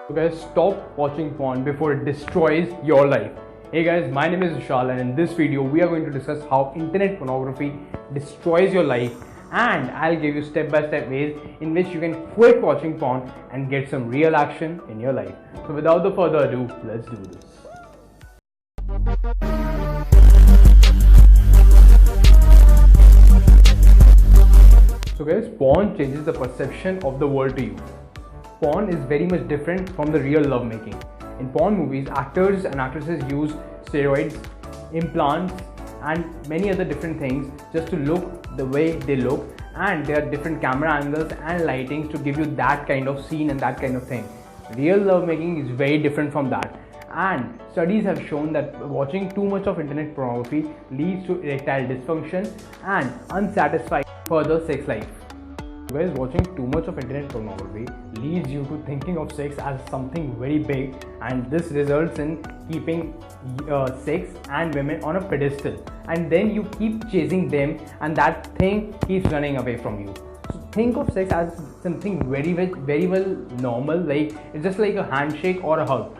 So guys, stop watching porn before it destroys your life. Hey guys, my name is Vishal, and in this video we are going to discuss how internet pornography destroys your life, and I'll give you step-by-step ways in which you can quit watching porn and get some real action in your life. So without the further ado, let's do this. So guys, porn changes the perception of the world to you. Porn is very much different from the real lovemaking. In porn movies, actors and actresses use steroids, implants and many other different things just to look the way they look, and there are different camera angles and lightings to give you that kind of scene and that kind of thing. Real lovemaking is very different from that, and studies have shown that watching too much of internet pornography leads to erectile dysfunction and unsatisfied further sex life. Guys, watching too much of internet pornography leads you to thinking of sex as something very big, and this results in keeping sex and women on a pedestal, and then you keep chasing them and that thing keeps running away from you. So think of sex as something very well normal, like it's just like a handshake or a hug.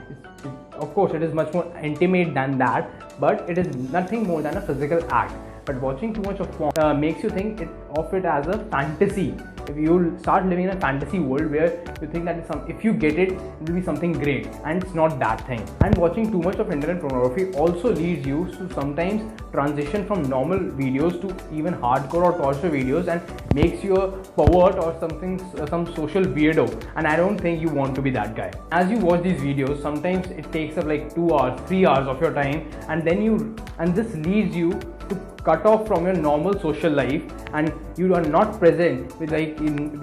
Of course it is much more intimate than that, but it is nothing more than a physical act. But watching too much of porn makes you think of it as a fantasy. If you start living in a fantasy world where you think that if you get it, it will be something great, and it's not that thing. And watching too much of internet pornography also leads you to sometimes transition from normal videos to even hardcore or torture videos, and makes you a pervert or some social weirdo. And I don't think you want to be that guy. As you watch these videos, sometimes it takes up like 2 hours, 3 hours of your time, and this leads you to cut off from your normal social life, and you are not present with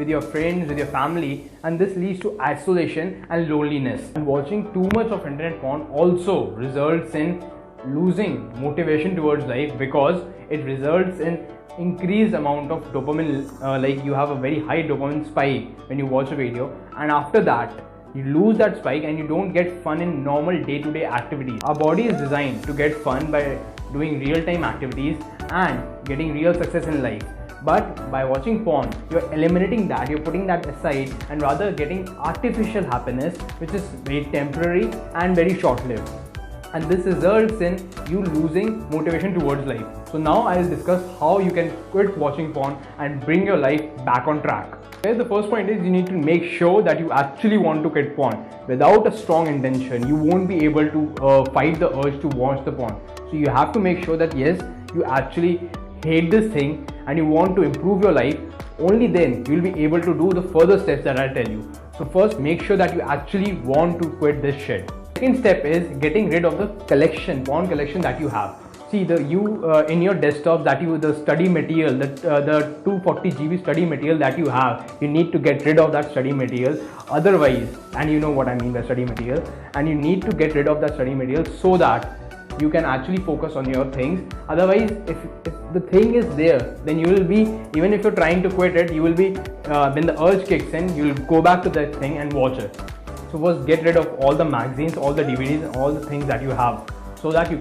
your friends, with your family, and this leads to isolation and loneliness. And watching too much of internet porn also results in losing motivation towards life, because it results in increased amount of dopamine, like you have a very high dopamine spike when you watch a video, and after that you lose that spike and you don't get fun in normal day-to-day activities. Our body is designed to get fun by doing real-time activities and getting real success in life. But by watching porn, you're eliminating that, you're putting that aside, and rather getting artificial happiness, which is very temporary and very short-lived. And this results in you losing motivation towards life. So now I'll discuss how you can quit watching porn and bring your life back on track. Okay, the first point is you need to make sure that you actually want to quit porn. Without a strong intention, you won't be able to fight the urge to watch the porn. So you have to make sure that yes, you actually hate this thing and you want to improve your life. Only then you'll be able to do the further steps that I tell you. So first, make sure that you actually want to quit this shit. Second step is getting rid of the porn collection that you have. See, in your desktops the study material, the 240 GB study material that you have, you need to get rid of that study material. Otherwise, and you know what I mean by study material, and you need to get rid of that study material so that you can actually focus on your things. Otherwise, if the thing is there, then you will be, even if you're trying to quit it, you will be, when the urge kicks in, you will go back to that thing and watch it. So first, get rid of all the magazines, all the DVDs, all the things that you have, so that you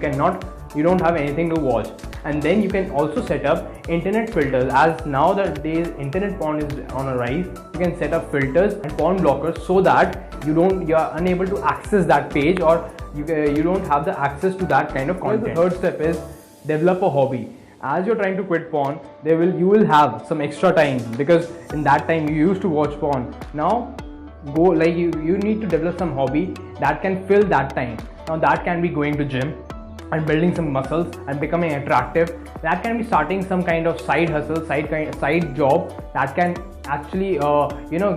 don't have anything to watch. And then you can also set up internet filters, as nowadays internet porn is on a rise. You can set up filters and porn blockers so that you are unable to access that page, or you don't have the access to that kind of content. The third step is develop a hobby. As you're trying to quit porn, you will have some extra time, because in that time you used to watch porn. Now you need to develop some hobby that can fill that time. Now that can be going to gym and building some muscles and becoming attractive. That can be starting some kind of side hustle, side job that can actually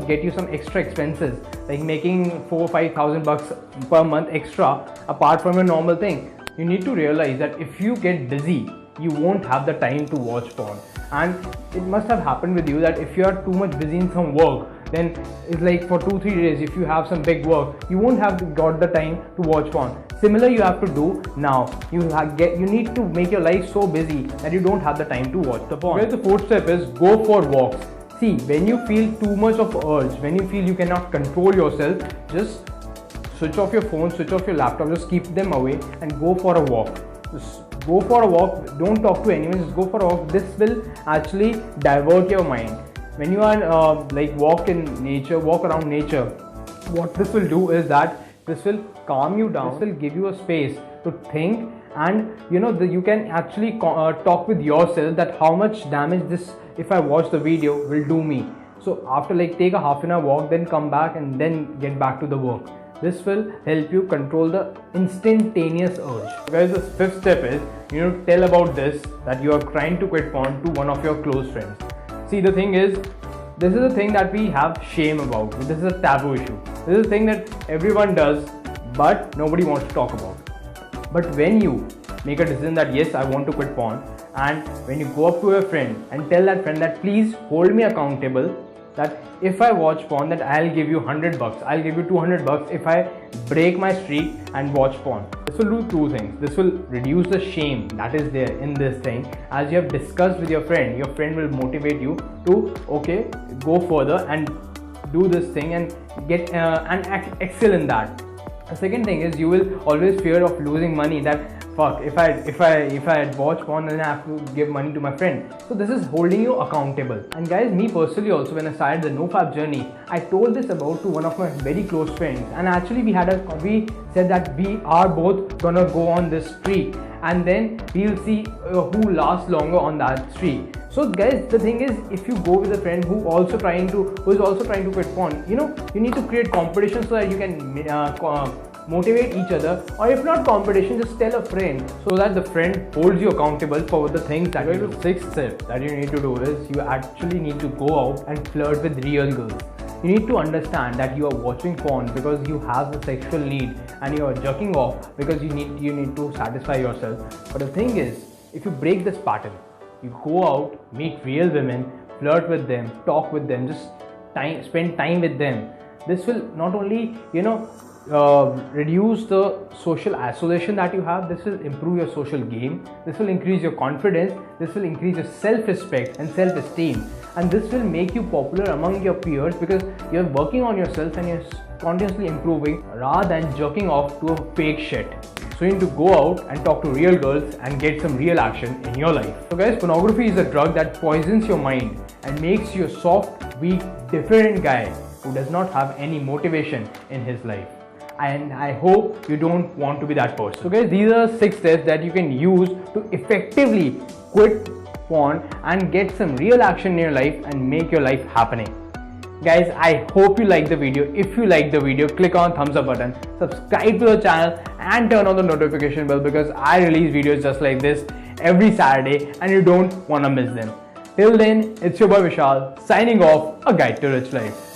get you some extra expenses, like making 4,000 or 5,000 bucks per month extra apart from your normal thing. You need to realize that if you get busy, you won't have the time to watch porn. And it must have happened with you that if you are too much busy in some work, then it's like for 2-3 days, if you have some big work, you won't have got the time to watch porn. Similar you have to do now. You need to make your life so busy that you don't have the time to watch the porn. Well, the fourth step is go for walks. See, when you feel too much of urge, when you feel you cannot control yourself, just switch off your phone, switch off your laptop, just keep them away and go for a walk. Just go for a walk, don't talk to anyone, just go for a walk. This will actually divert your mind. When you are walk around nature, what this will do is that this will calm you down. This will give you a space to think, and you can actually talk with yourself that how much damage this, if I watch the video, will do me. So after take a half an hour walk, then come back and then get back to the work. This will help you control the instantaneous urge. Guys, the fifth step is you need to tell about this, that you are trying to quit porn, to one of your close friends. See, the thing is, this is a thing that we have shame about. This is a taboo issue. This is a thing that everyone does, but nobody wants to talk about. But when you make a decision that yes, I want to quit porn, and when you go up to a friend and tell that friend that please hold me accountable, that if I watch porn, that I'll give you $100, I'll give you $200 if I break my streak and watch porn. This will do two things. This will reduce the shame that is there in this thing. As you have discussed with your friend will motivate you to go further and do this thing and get and excel in that. The second thing is you will always fear of losing money, that fuck, if I watch porn, then I have to give money to my friend. So this is holding you accountable. And guys, me personally also, when I started the NoFap journey, I told this about to one of my very close friends, and actually we said that we are both gonna go on this streak, and then we'll see who lasts longer on that streak. So guys, the thing is, if you go with a friend who is also trying to quit porn, you need to create competition so that you can motivate each other, or if not competition, just tell a friend so that the friend holds you accountable for the things that you do. The sixth step that you need to do is you actually need to go out and flirt with real girls. You need to understand that you are watching porn because you have a sexual need, and you are jerking off because you need to satisfy yourself. But the thing is, if you break this pattern, you go out, meet real women, flirt with them, talk with them, just spend time with them. This will not only reduce the social isolation that you have. This will improve your social game. This will increase your confidence. This will increase your self-respect and self-esteem, and this will make you popular among your peers because you're working on yourself and you're continuously improving rather than jerking off to a fake shit. So you need to go out and talk to real girls and get some real action in your life. So guys, pornography is a drug that poisons your mind and makes you a soft, weak, different guy who does not have any motivation in his life. And I hope you don't want to be that person. So guys, these are 6 steps that you can use to effectively quit porn and get some real action in your life and make your life happening. Guys, I hope you like the video. If you like the video, click on thumbs up button, subscribe to the channel and turn on the notification bell, because I release videos just like this every Saturday and you don't want to miss them. Till then, it's your boy Vishal signing off, a guide to rich life.